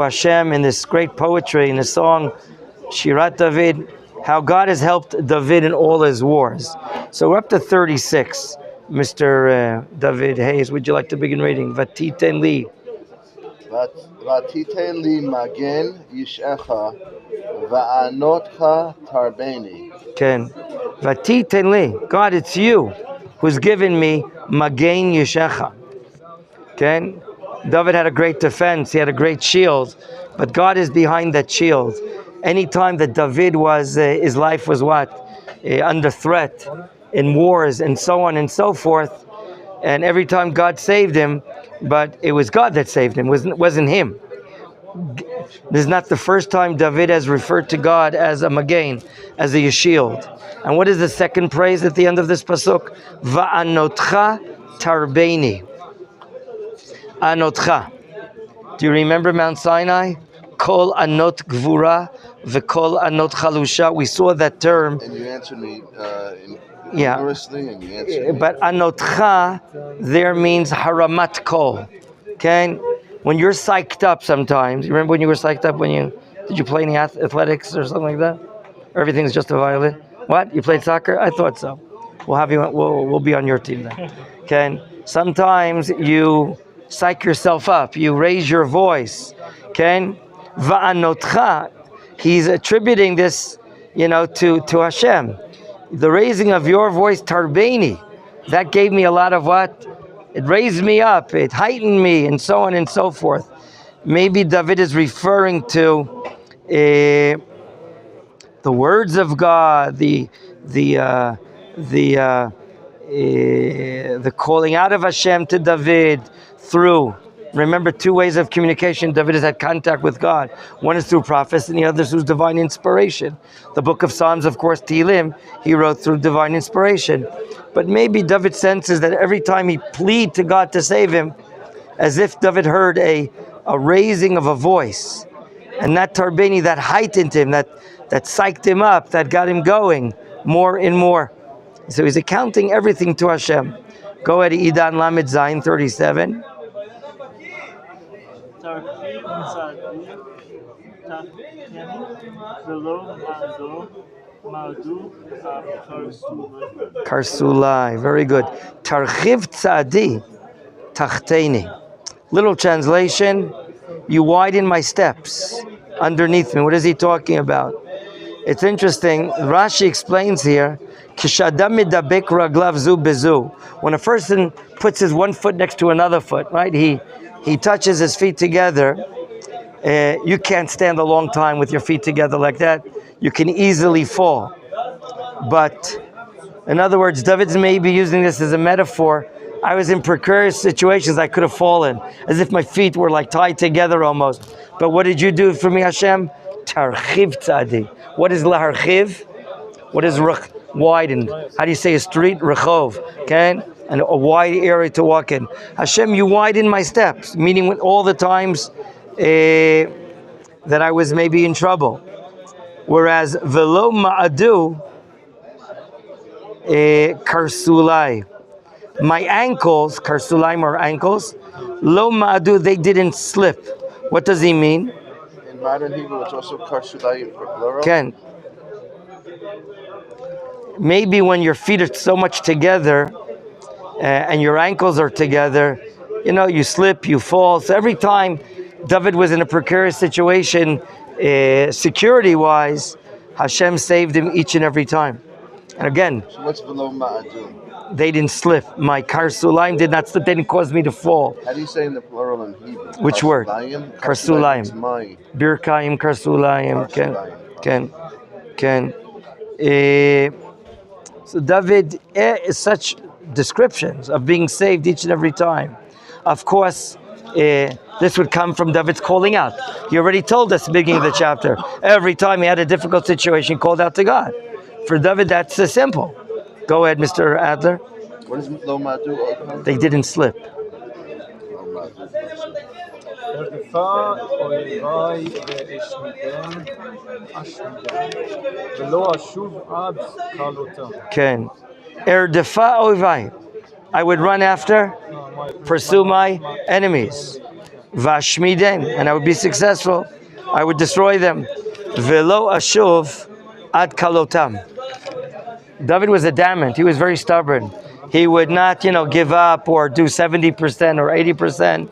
Hashem in this great poetry, in the song Shirat David, how God has helped David in all his wars. So we're up to 36. Mr. David Hayes, would you like to begin reading? Vatiten li. Vatiten li magen yishecha va'anotcha tarbeni. Ken. Vatiten li. God, it's you who's given me magen yishecha. Ken. David had a great defense. He had a great shield. But God is behind that shield. Anytime that David was, his life was under threat in wars and so on and so forth. And every time God saved him, but it was God that saved him, wasn't him. This is not the first time David has referred to God as a magen, as a shield. And what is the second praise at the end of this pasuk? Va'anotcha tarbeni. Anotcha. Do you remember Mount Sinai? Kol anot gvura v'kol anot chalusha. We saw that term. And you answered me humorously, and you answered me. But anotcha there means haramat kol. Okay? When you're psyched up sometimes, you remember when you were psyched up did you play any athletics or something like that? Or everything's just a violin? What? You played soccer? I thought so. We'll be on your team then. Okay? Sometimes you psych yourself up. You raise your voice. Okay? Va'anotcha. He's attributing this, to Hashem. The raising of your voice, tarbeni, that gave me a lot of what? It raised me up, it heightened me, and so on and so forth. Maybe David is referring to the words of God, the calling out of Hashem to David through. Remember, two ways of communication David has had contact with God. One is through prophets, and the other is through divine inspiration. The book of Psalms, of course, Tehillim, he wrote through divine inspiration. But maybe David senses that every time he pleaded to God to save him, as if David heard a raising of a voice. And that tarbeni, that heightened him, that psyched him up, that got him going more and more. So he's accounting everything to Hashem. Go ahead, Idan Lamed Zayin 37. Karsulai, very good. Tarchiv tzadi tachteni. Little translation, you widen my steps underneath me. What is he talking about? It's interesting. Rashi explains here, Kishadam midabek raglav zu bezu. When a person puts his one foot next to another foot, right? He touches his feet together. You can't stand a long time with your feet together like that. You can easily fall. But in other words, David's maybe using this as a metaphor. I was in precarious situations. I could have fallen, as if my feet were like tied together almost. But what did you do for me, Hashem? Tarchiv tzadi. What is laharchiv? What is widen? How do you say a street? Rechov. Okay? And a wide area to walk in. Hashem, you widen my steps, meaning with all the times that I was maybe in trouble. Whereas velo ma'adu karsulai, my ankles, karsulaim or ankles, lo ma'adu, they didn't slip. What does he mean? In modern Hebrew, it's also karsulai for plural. Ken. Maybe when your feet are so much together and your ankles are together, you slip, you fall. So every time David was in a precarious situation, security-wise, Hashem saved him each and every time. And again, so what's below ma'adu? They didn't slip. My karsulaim did not slip. They didn't cause me to fall. How do you say in the plural in Hebrew? Which word? Karsulaim. Birkaim, karsulaim. Ken. So David is such descriptions of being saved each and every time. Of course, this would come from David's calling out. He already told us at the beginning of the chapter. Every time he had a difficult situation, he called out to God. For David, that's simple. Go ahead, Mr. Adler. What is lo ma'adu? They didn't slip. Ken. I would run after, pursue my enemies. Vashmidem, and I would be successful. I would destroy them. Velo ashuv ad kalotam. David was adamant. He was very stubborn. He would not, give up or do 70% or 80%.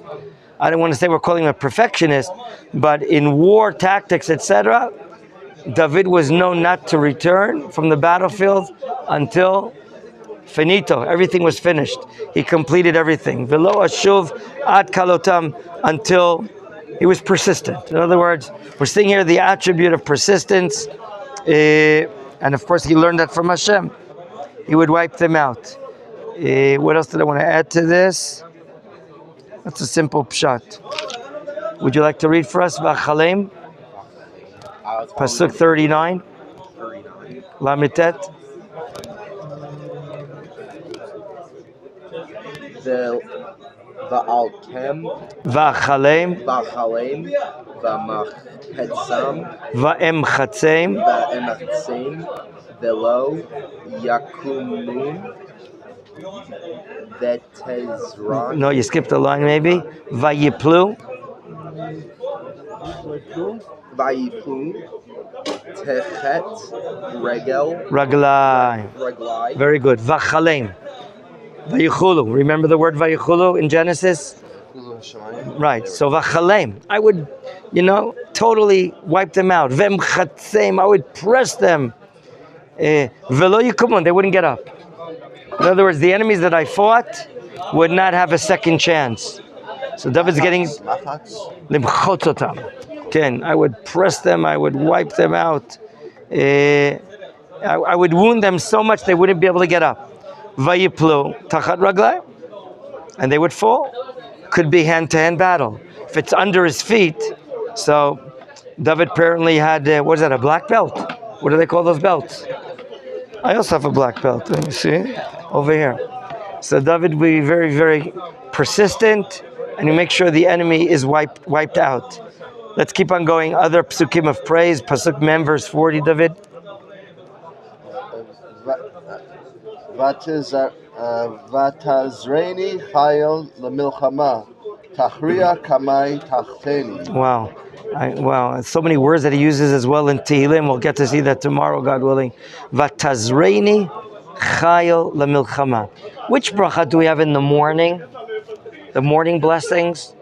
I don't want to say we're calling him a perfectionist, but in war tactics, etc., David was known not to return from the battlefield until finito. Everything was finished. He completed everything. Velo ashuv ad kalotam, until he was persistent. In other words, we're seeing here the attribute of persistence. And of course, he learned that from Hashem. He would wipe them out. What else did I want to add to this? That's a simple pshat. Would you like to read for us? V'achalem, Pasuk 39. Lamitet. V'achalem, v'emchatzem, velo yakumun vetezron. No, you skipped a line maybe. Vayiplu. Techet regel. Raglai. Very good. V'achalem. Vayichulu. Remember the word vayichulu in Genesis? Right. So v'achalem. I would, totally wipe them out. V'emchatzem. I would press them. Velo yikumun. They wouldn't get up. In other words, the enemies that I fought would not have a second chance. So David's getting limchotzotam. Again, I would press them. I would wipe them out. I would wound them so much they wouldn't be able to get up. Vayiplu tachat raglai, and they would fall. Could be hand-to-hand battle. If it's under his feet, so David apparently had what is that? A black belt? What do they call those belts? I also have a black belt. Let me see over here. So David would be very, very persistent, and you make sure the enemy is wiped out. Let's keep on going. Other psukim of praise. Pasuk Mem, verse 40. David. Vatazreni chayil lemilchama, tachria kamai tachteni. Wow. Wow. So many words that he uses as well in Tehillim. We'll get to see that tomorrow, God willing. Vatazreni chayil lemilchama. Which bracha do we have in the morning? The morning blessings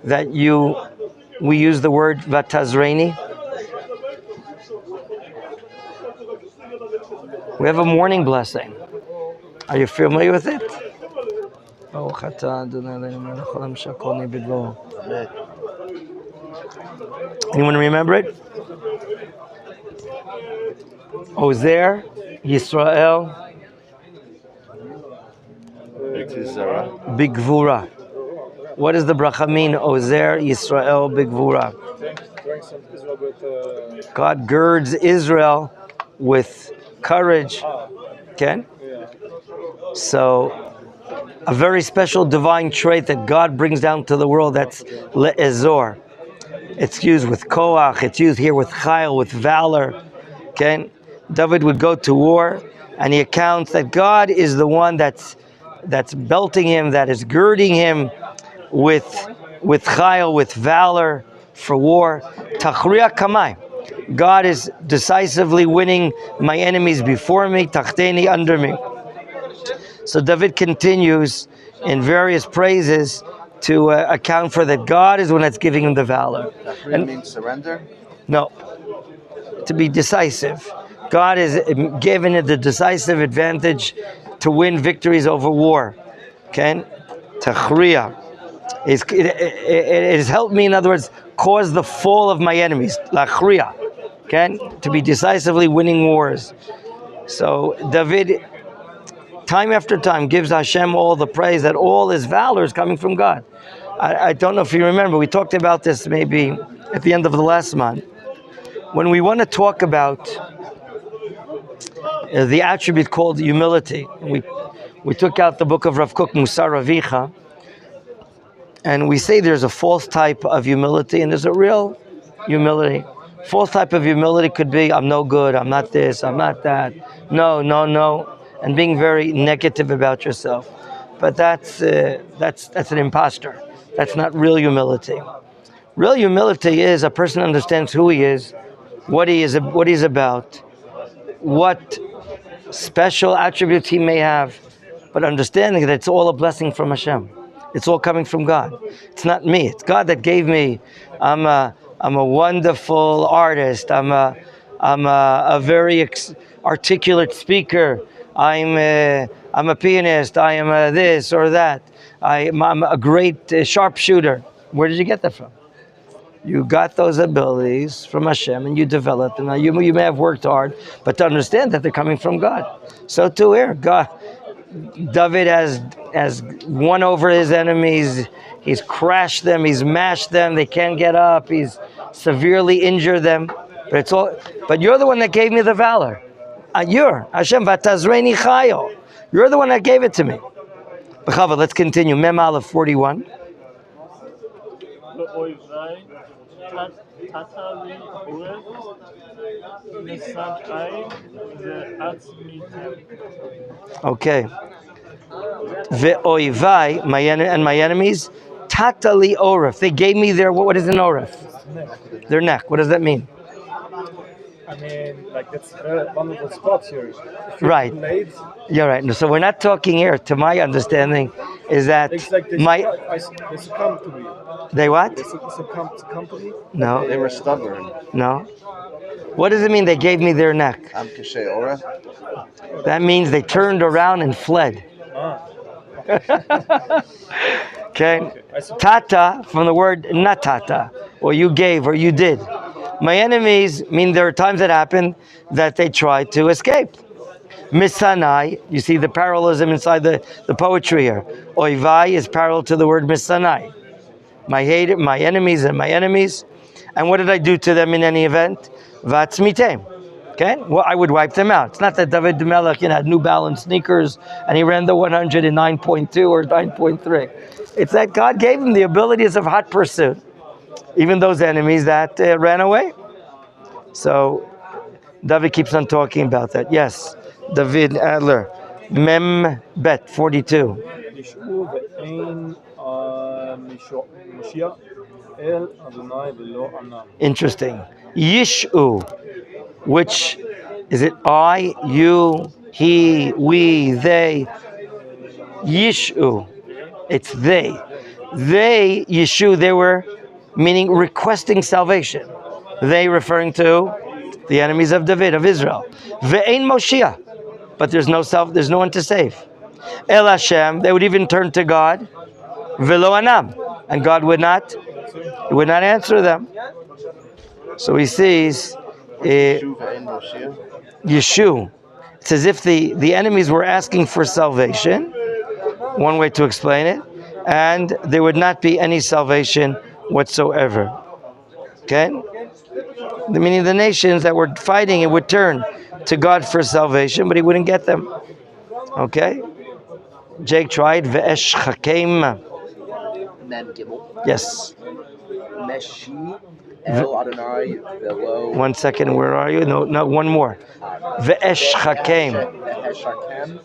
that we use the word vatazreni. We have a morning blessing. Are you familiar with it? Anyone remember it? Ozer, Yisrael, Bigvura. What does the bracha mean? Ozer, Yisrael, Bigvura. God girds Israel with courage. Okay? So, a very special divine trait that God brings down to the world, that's le'ezor. It's used with koach, it's used here with chayil, with valor. Okay? David would go to war, and he accounts that God is the one that's belting him, that is girding him with chayil, with valor for war. Tachriya kamai. God is decisively winning my enemies before me, tachteni, under me. So David continues in various praises to account for that God is the one that's giving him the valor. And means surrender? No. To be decisive. God is given it the decisive advantage to win victories over war. Okay? Tachriya. It has helped me, in other words, cause the fall of my enemies. Lachriya. Okay? To be decisively winning wars. So David, time after time, gives Hashem all the praise that all his valor is coming from God. I don't know if you remember, we talked about this maybe at the end of the last month. When we want to talk about the attribute called humility, we took out the book of Rav Kook, Musar Avicha, and we say there's a false type of humility and there's a real humility. False type of humility could be, I'm no good, I'm not this, I'm not that, no, and being very negative about yourself. But that's an imposter. That's not real humility. Real humility is a person understands who he is, what he's about, what special attributes he may have, but understanding that it's all a blessing from Hashem. It's all coming from God. It's not me. It's God that gave me. I'm a wonderful artist. I'm a very articulate speaker. I'm a pianist. I am a this or that. I'm a great sharpshooter. Where did you get that from? You got those abilities from Hashem and you developed them. Now you may have worked hard, but to understand that they're coming from God. So too here, God. David has won over his enemies. He's crashed them. He's mashed them. They can't get up. He's severely injured them. But it's all. But you're the one that gave me the valor. You're Hashem Vatazreini Chayo. You're the one that gave it to me. B'chava, let's continue. Mem Aleph 41. Okay. Ve'oivai, my enemies, tatali oref. They gave me their, what is an oref? Their neck. What does that mean? I mean, like that's one of the spots here. Right. You're right. So we're not talking here, to my understanding, is that it's like they succumbed to me. They what? They succumbed to me? No. They were stubborn. No. What does it mean they gave me their neck? Am kashay ora. That means they turned around and fled. Okay. Tata, from the word natata, or you gave, or you did. My enemies mean there are times that happen that they try to escape. Misanai, you see the parallelism inside the poetry here. Oivai is parallel to the word misanai. My enemies and my enemies. And what did I do to them in any event? Vatzmitem. Okay? Well, I would wipe them out. It's not that David the Melech had New Balance sneakers and he ran the 109.2 or 9.3. It's that God gave him the abilities of hot pursuit. Even those enemies that ran away. So, David keeps on talking about that. Yes, David Adler. Mem Bet 42. Interesting. Yishu, which is it I, you, he, we, they. Yishu, it's they. They, Yishu, they were meaning requesting salvation. They referring to the enemies of David, of Israel. Ve'ein Moshiach, but there's no one to save. El Hashem, they would even turn to God. Velo Anam, and God would not answer them. So he sees Yeshu. It's as if the enemies were asking for salvation. One way to explain it, and there would not be any salvation whatsoever. Okay? Meaning the nations that were fighting it would turn to God for salvation, but he wouldn't get them. Okay? Jake tried. Ve'esh chakem. Yes. Meshi El Adonai Velo. 1 second, where are you? No, one more. Ve'esh chakem. Ve'esh chakem.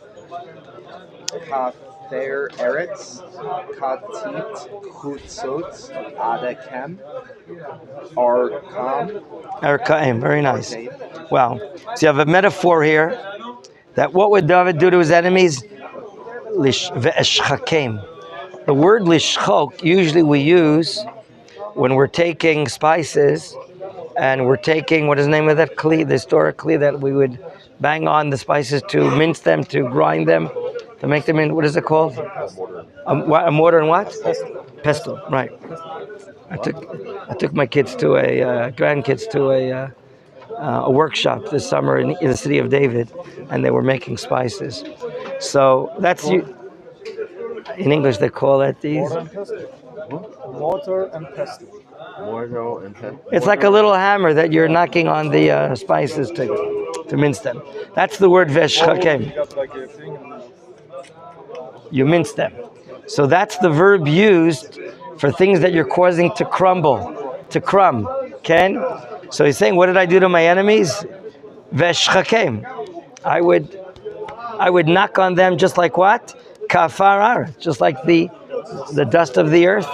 Kather Eretz. Katit Chutzot Adakem. Arkaim, very nice. Wow. So you have a metaphor here that what would David do to his enemies? Ve'esh chakem. The word lishchok usually we use when we're taking spices and we're taking, what is the name of that kli, the historic kli that we would bang on the spices to mince them, to grind them, to make them in, what is it called? A mortar and what? Pestle, right. I took my kids to grandkids to a workshop this summer in the city of David, and they were making spices. So that's you. In English, they call it these. Mortar and pestle. Mortar and pestle. It's like a little hammer that you're knocking on the spices to mince them. That's the word vesh chakem. You mince them. So that's the verb used for things that you're causing to crumble, to crumb. Ken? So he's saying, what did I do to my enemies? Vesh chakem. I would knock on them just like what? Kafar, just like the dust of the earth.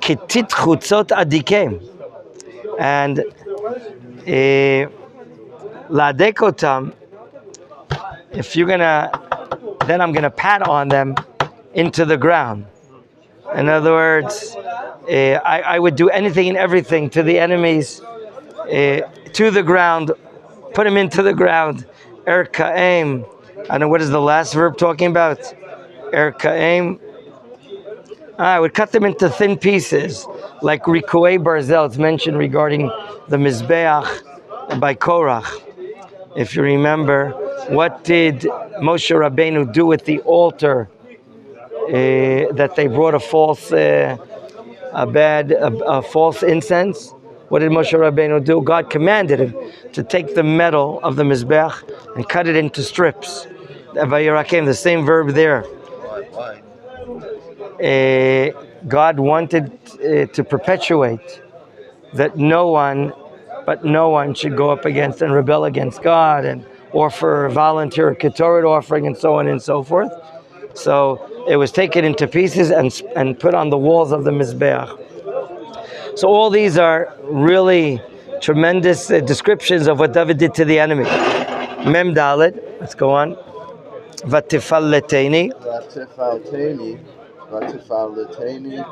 Ketit chutzot adikem. And ladekotam, if you're gonna, then I'm gonna pat on them into the ground. In other words, I would do anything and everything to the enemies, to the ground, put them into the ground. Erkaim. I know what is the last verb talking about? Erkaim. I would cut them into thin pieces, like Rikuei Barzel. It's mentioned regarding the Mizbeach by Korach. If you remember, what did Moshe Rabbeinu do with the altar that they brought a false, false incense? What did Moshe Rabbeinu do? God commanded him to take the metal of the Mizbeach and cut it into strips. Vayirakem, the same verb there. Why? God wanted to perpetuate that no one should go up against and rebel against God and offer volunteer Ketoret offering and so on and so forth. So it was taken into pieces and put on the walls of the Mizbeach. So all these are really tremendous descriptions of what David did to the enemy. Mem Dalet, let's go on. Vatifalleteni. Vatifalleteni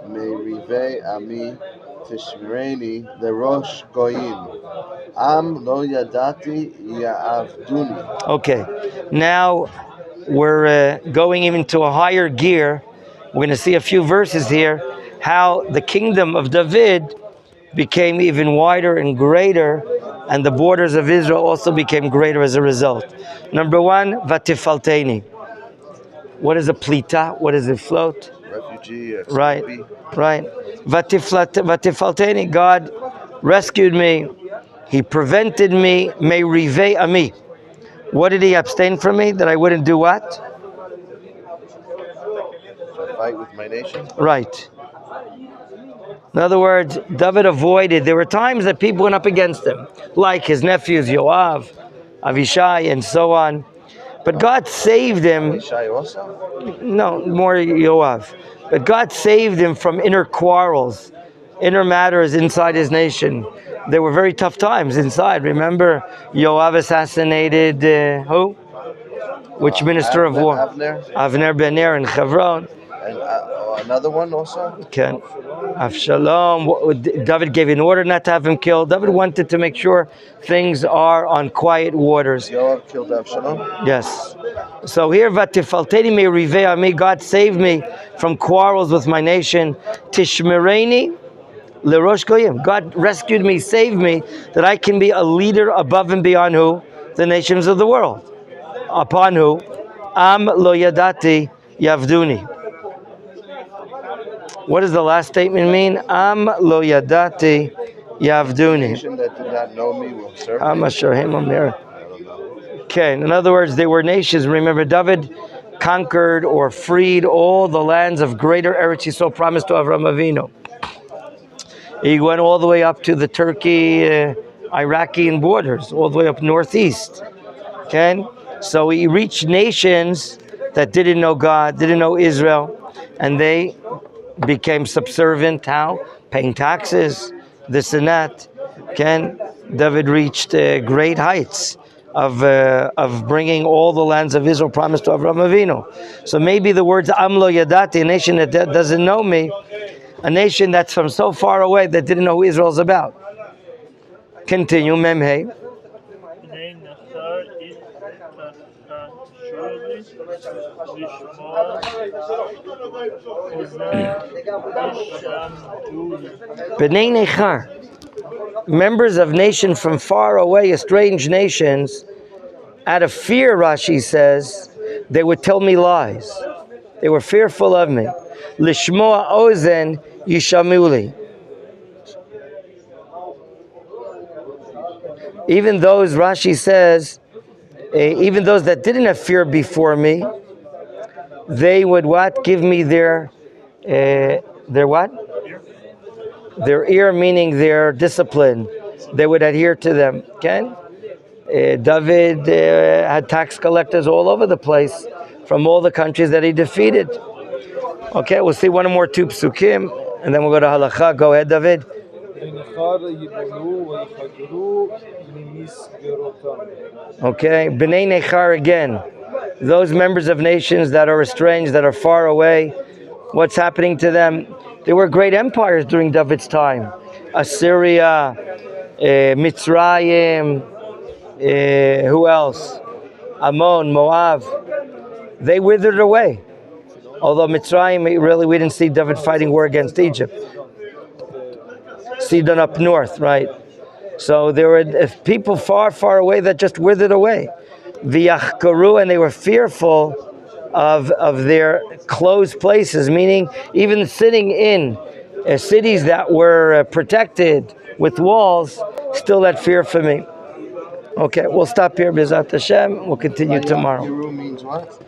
merivei ami tishmereni lerosh goyim. Am lo yadati ya'avduni. Okay, now we're going into a higher gear. We're going to see a few verses here, how the kingdom of David became even wider and greater, and the borders of Israel also became greater as a result. Number one, Vatifalteni. What is a plita? What is a float? Refugee. Right. Vatifalteni. God rescued me. He prevented me. May rive ami. What did he abstain from me? That I wouldn't do what? Fight with my nation. Right. In other words, David avoided. There were times that people went up against him, like his nephews Yoav, Avishai, and so on. But God saved him. Avishai also? No, more Yoav. But God saved him from inner quarrels, inner matters inside his nation. There were very tough times inside. Remember, Yoav assassinated who? Which minister of war? Avner ben Ner in Hebron. And another one also? Okay. Avshalom. David gave an order not to have him killed. David wanted to make sure things are on quiet waters. Yoav killed Avshalom? Yes. So here, Vatifalteni me rivea me. God saved me from quarrels with my nation. Tishmereni lerosh goyim. God rescued me, saved me, that I can be a leader above and beyond who? The nations of the world. Upon who? Am lo yadati yavduni. What does the last statement mean? Am lo yadati yavduni. Nation that did not know me will serve me. Am asherhem omer. I don't know. Okay, in other words, they were nations. Remember, David conquered or freed all the lands of greater Eretz Yisrael promised to Avraham Avinu. He went all the way up to the Turkey-Iraqi borders, all the way up northeast. Okay, so he reached nations that didn't know God, didn't know Israel, and they became subservient. How? Paying taxes, this and that. Okay, David reached great heights of bringing all the lands of Israel promised to Avraham Avinu. So maybe the words Am lo yadati, a nation that doesn't know me, a nation that's from so far away that didn't know who Israel's about. Continue, Memhei. B'nei Nechar, members of nation from far away, estranged nations, out of fear, Rashi says, they would tell me lies. They were fearful of me. Lishmoa ozen yishamuli. Even those, Rashi says, even those that didn't have fear before me, they would what? Give me their what? Their ear, meaning their discipline. They would adhere to them. Okay? David had tax collectors all over the place from all the countries that he defeated. Okay, we'll see one more two psukim, And then we'll go to halacha. Go ahead, David. Okay, B'nai Nechar again. Those members of nations that are estranged, that are far away, what's happening to them? There were great empires during David's time. Assyria, Mitzrayim, who else? Ammon, Moab. They withered away. Although Mitzrayim, really, we didn't see David fighting war against Egypt. Sidon up north, right? So there were people far, far away that just withered away. V'yachkaru, and they were fearful of their closed places, meaning even sitting in cities that were protected with walls, still had fear for me. Okay, we'll stop here, B'ezrat Hashem. We'll continue tomorrow. Vayachkaru means what?